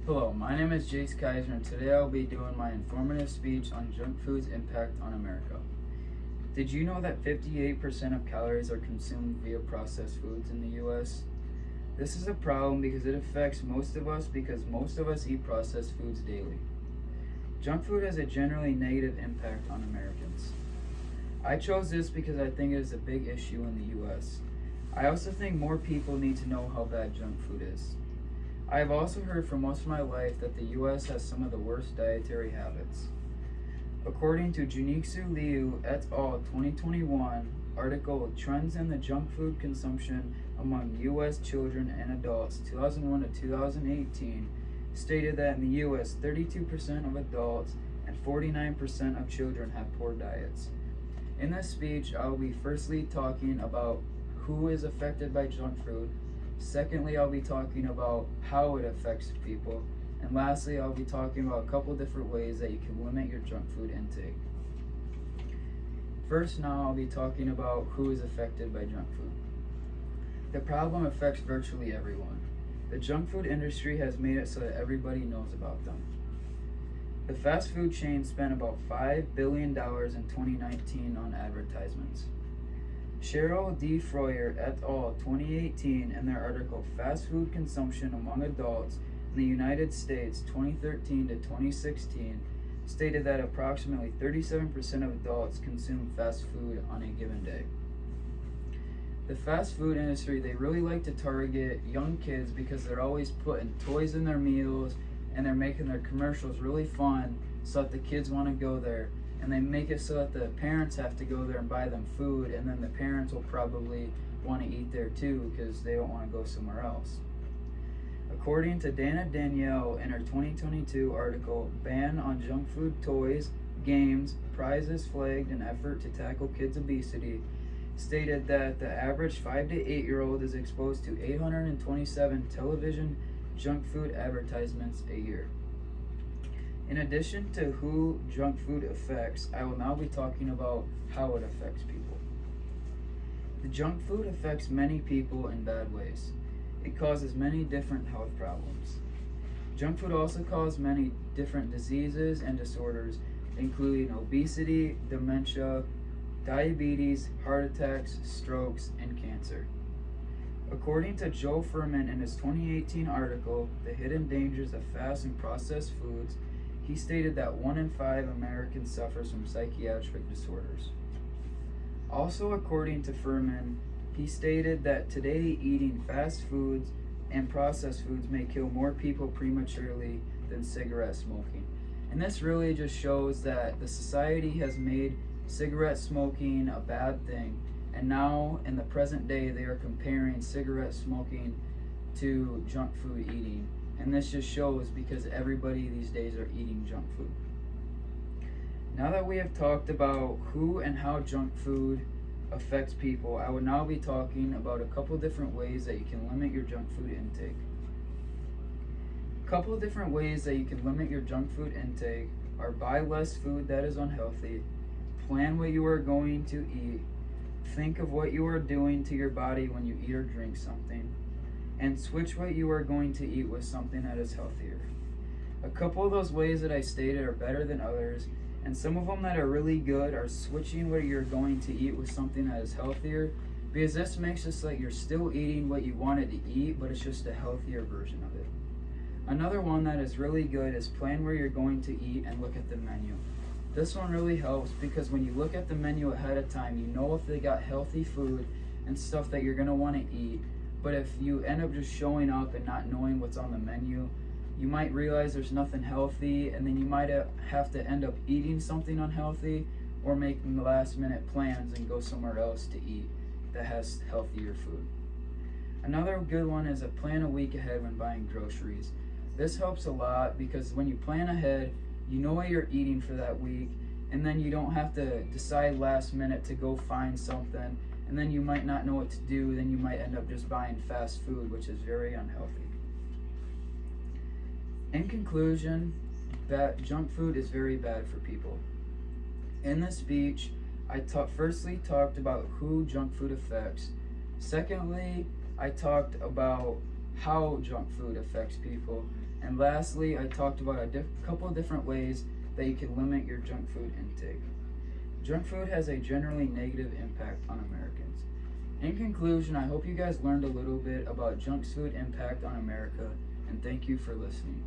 Hello, my name is Jace Kaiser, and today I'll be doing my informative speech on junk food's impact on America. Did you know that 58% of calories are consumed via processed foods in the US? This is a problem because it affects most of us because most of us eat processed foods daily. Junk food has a generally negative impact on Americans. I chose this because I think it is a big issue in the US. I also think more people need to know how bad junk food is. I have also heard for most of my life that the US has some of the worst dietary habits. According to Junichiro Liu et al. 2021 article Trends in the Junk Food Consumption Among US Children and Adults 2001 to 2018 stated that in the US 32% of adults and 49% of children have poor diets. In this speech, I will be firstly talking about who is affected by junk food. Secondly, I'll be talking about how it affects people. And lastly, I'll be talking about a couple different ways that you can limit your junk food intake. First, now I'll be talking about who is affected by junk food. The problem affects virtually everyone. The junk food industry has made it so that everybody knows about them. The fast food chain spent about $5 billion in 2019 on advertisements. Cheryl D. Froyer et al. 2018 in their article Fast Food Consumption Among Adults in the United States 2013 to 2016 stated that approximately 37% of adults consume fast food on a given day. The fast food industry, they really like to target young kids because they're always putting toys in their meals and they're making their commercials really fun so that the kids want to go there. And they make it so that the parents have to go there and buy them food, and then the parents will probably want to eat there too because they don't want to go somewhere else. According to Dana Danielle in her 2022 article, Ban on Junk Food Toys, Games, Prizes Flagged in Effort to Tackle Kids' Obesity, stated that the average 5 to 8-year-old is exposed to 827 television junk food advertisements a year. In addition to who junk food affects, I will now be talking about how it affects people. The junk food affects many people in bad ways. It causes many different health problems. Junk food also causes many different diseases and disorders, including obesity, dementia, diabetes, heart attacks, strokes, and cancer. According to Joe Furman in his 2018 article, The Hidden Dangers of Fast and Processed Foods, he stated that 1 in 5 Americans suffers from psychiatric disorders. Also, according to Furman, he stated that today eating fast foods and processed foods may kill more people prematurely than cigarette smoking. And this really just shows that the society has made cigarette smoking a bad thing. And now, in the present day, they are comparing cigarette smoking to junk food eating. And this just shows because everybody these days are eating junk food. Now that we have talked about who and how junk food affects people, I will now be talking about a couple different ways that you can limit your junk food intake. A couple different ways that you can limit your junk food intake are buy less food that is unhealthy, plan what you are going to eat, think of what you are doing to your body when you eat or drink something, and switch what you are going to eat with something that is healthier. A couple of those ways that I stated are better than others, and some of them that are really good are switching what you're going to eat with something that is healthier, because this makes it so that you're still eating what you wanted to eat, but it's just a healthier version of it. Another one that is really good is plan where you're going to eat and look at the menu. This one really helps because when you look at the menu ahead of time, you know if they got healthy food and stuff that you're going to want to eat. But if you end up just showing up and not knowing what's on the menu, you might realize there's nothing healthy, and then you might have to end up eating something unhealthy or making the last minute plans and go somewhere else to eat that has healthier food. Another good one is a plan a week ahead when buying groceries. This helps a lot because when you plan ahead, you know what you're eating for that week, and then you don't have to decide last minute to go find something, and then you might not know what to do, then you might end up just buying fast food, which is very unhealthy. In conclusion, junk food is very bad for people. In this speech, I firstly talked about who junk food affects. Secondly, I talked about how junk food affects people. And lastly, I talked about a couple of different ways that you can limit your junk food intake. Junk food has a generally negative impact on Americans. In conclusion, I hope you guys learned a little bit about junk food impact on America, and thank you for listening.